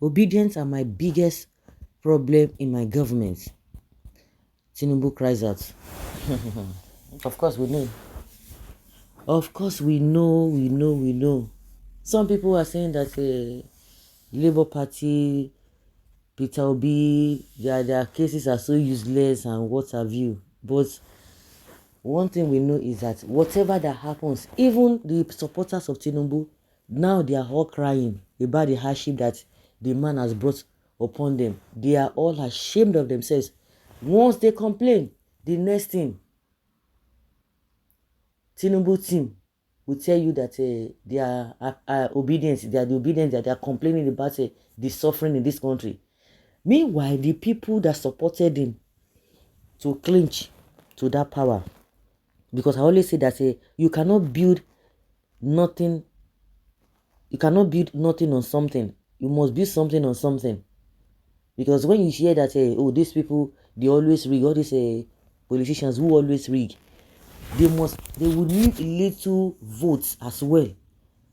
Obedience are my biggest problem in my government. Tinubu cries out. Of course we know. Of course we know. Some people are saying that Labour Party, Peter Obi, their cases are so useless and what have you. But one thing we know is that whatever that happens, even the supporters of Tinubu, now they are all crying about the hardship that the man has brought upon them. They are all ashamed of themselves. Once they complain, the next thing, Tinubu team will tell you that they are obedience, they are the obedience, that they are complaining about the suffering in this country. Meanwhile, the people that supported him to clinch to that power, because I always say that you cannot build nothing on something. You must build something on something. Because when you hear that oh, these people, they always rig, all these politicians who always rig, they would need little votes as well.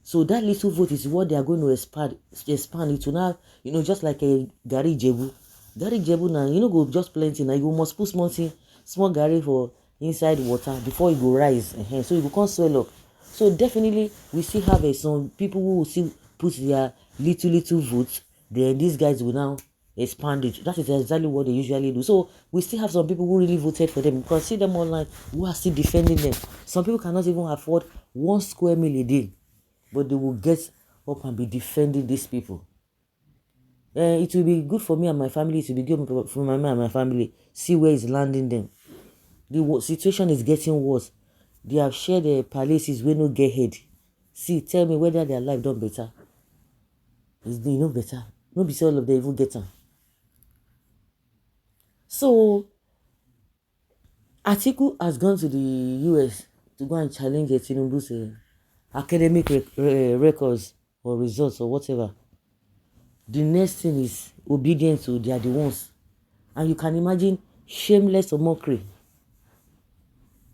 So that little vote is what they are going to expand it to now, just like a Gary Jebu. Gary Jebu now, go just plenty now. You must put small Gary for inside water before it go rise. So it will come swell up. So definitely we still have some people who will still put their little votes. Then these guys will now expand it. That is exactly what they usually do. So we still have some people who really voted for them. You can see them online who are still defending them. Some people cannot even afford 1 square meal a day, but they will get up and be defending these people. It will be good for me and my family. It will be good for my man and my family. See where it's landing them. The situation is getting worse. They have shared their palaces where no get head. See, tell me whether their life done better. It's no better. No be all of them even get them. So Atiku has gone to the US to go and challenge Tinubu's academic records or results or whatever. The next thing is obedience to they are the ones. And you can imagine shameless or mockery.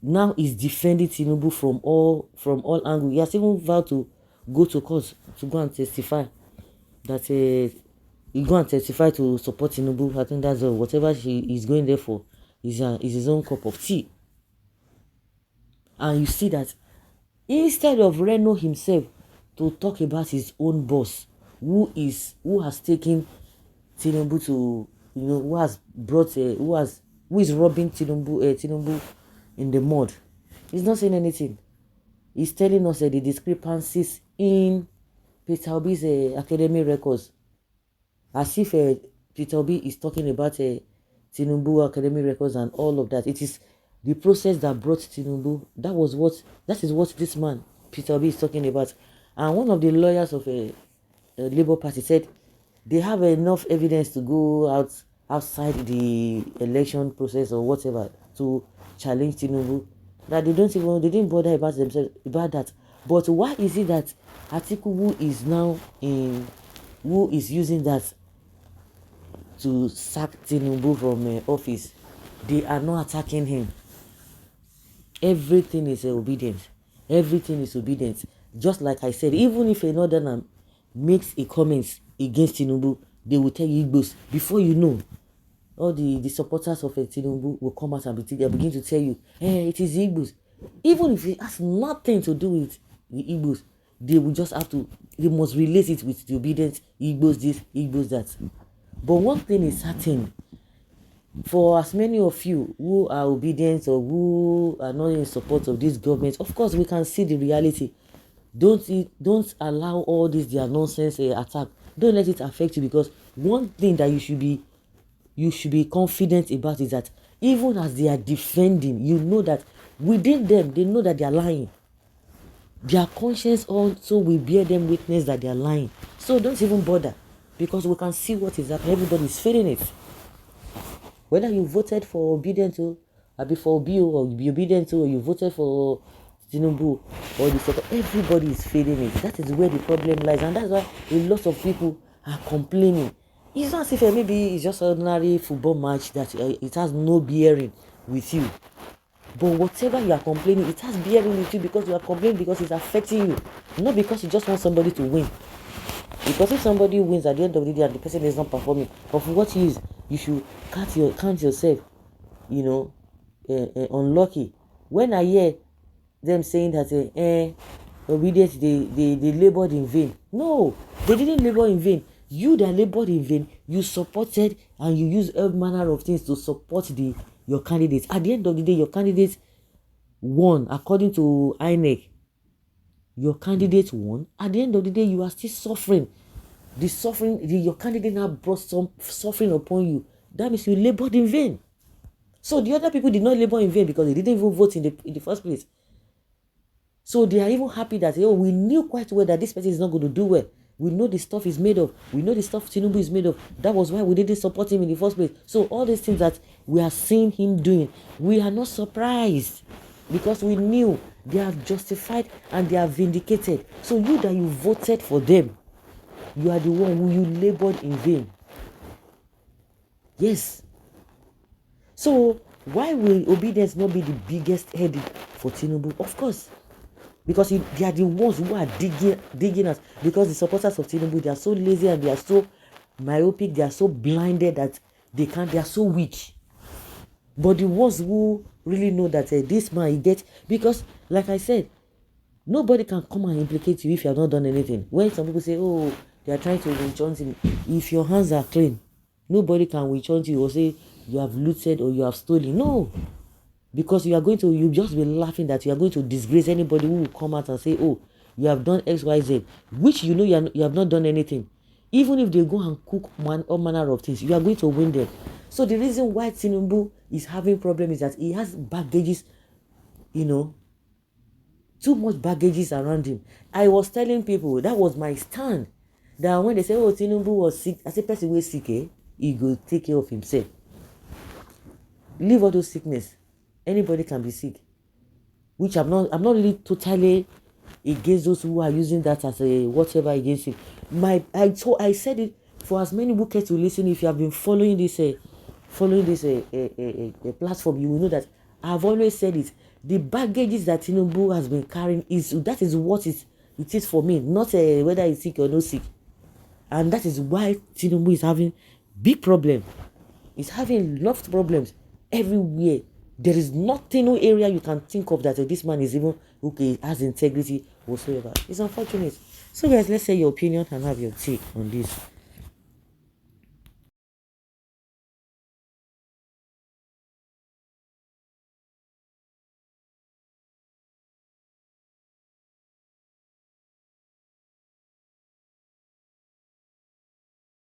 Now is defending Tinubu from all angles. He has even vowed to go to court to go and testify that he go and testify to support Tinubu. I think that's whatever he is going there for is his own cup of tea. And you see that instead of Reno himself to talk about his own boss, who has taken Tinubu to, who is rubbing Tinubu in the mud. He's not saying anything. He's telling us the discrepancies in Peter Obi's academic records. As if Peter Obi is talking about Tinubu academic records and all of that. It is the process that brought Tinubu. That is what this man, Peter Obi, is talking about. And one of the lawyers of a Labour Party said they have enough evidence to go outside the election process or whatever to challenge Tinubu, that they didn't bother about themselves about that. But why is it that Atiku, who is using that to sack Tinubu from office, they are not attacking him? Everything is obedience. Everything is obedience. Just like I said, even if a northerner makes a comment against Tinubu, they will tell you Igbos. Before you know, all the supporters of Tinubu will come out and begin to tell you, hey, it is Igbos. Even if it has nothing to do with the Igbos, they must relate it with the obedient Igbos this, Igbos that. But one thing is certain, for as many of you who are obedient or who are not in support of this government, of course we can see the reality. Don't allow all this their nonsense attack. Don't let it affect you, because one thing that you should be confident about is that even as they are defending, you know that within them they know that they are lying. Their conscience also will bear them witness that they are lying. So don't even bother, because we can see what is happening. Everybody is feeling it. Whether you voted for obedient or before Obi or be obedient or you voted for Tinubu or the support, everybody is feeling it. That is where the problem lies, and that's why a lot of people are complaining. It's not as if maybe it's just an ordinary football match that it has no bearing with you. But whatever you are complaining, it has bearing with you, because you are complaining because it's affecting you, not because you just want somebody to win. Because if somebody wins at the end of the day and the person is not performing, but for what use? You should count yourself, unlucky. When I hear them saying that Obidients, they labored in vain. No, they didn't labor in vain. You that labored in vain, you supported and you used all manner of things to support your candidates. At the end of the day, your candidates won according to INEC. Your candidate won. At the end of the day, you are still suffering. Your candidate now brought some suffering upon you. That means you labored in vain. So the other people did not labor in vain because they didn't even vote in the first place. So they are even happy that, we knew quite well that this person is not going to do well. We know the stuff is made of. We know the stuff Tinubu is made of. That was why we didn't support him in the first place. So all these things that we are seeing him doing, we are not surprised because we knew they are justified and they are vindicated. So you that you voted for them, you are the one who you labored in vain. Yes. So why will Obidients not be the biggest headache for Tinubu? Of course. Because they are the ones who are digging us. Because the supporters of Tinubu, they are so lazy and they are so myopic, they are so blinded that they are so weak. But the ones who really know that this man, he gets, because like I said, nobody can come and implicate you if you have not done anything. When some people say, they are trying to witch hunt him, if your hands are clean, nobody can witch hunt you or say you have looted or you have stolen. No. Because you'll just be laughing that you are going to disgrace anybody who will come out and say, you have done XYZ, which you have not done anything. Even if they go and cook all manner of things, you are going to win them. So the reason why Tinubu is having problem is that he has baggages, too much baggages around him. I was telling people, that was my stand, that when they say, Tinubu was sick, as a person who is sick, he go take care of himself. Leave all those sickness. Anybody can be sick, which I'm not really totally against those who are using that as a whatever against it. I said it for as many who care to listen. If you have been following this platform, you will know that I've always said it. The baggages that Tinubu has been carrying is what it is for me, not whether he's sick or not sick. And that is why Tinubu is having big problem. He's having lots of problems everywhere. There is nothing, no area you can think of that this man is even has integrity whatsoever. It's unfortunate. So guys, let's say your opinion and have your take on this.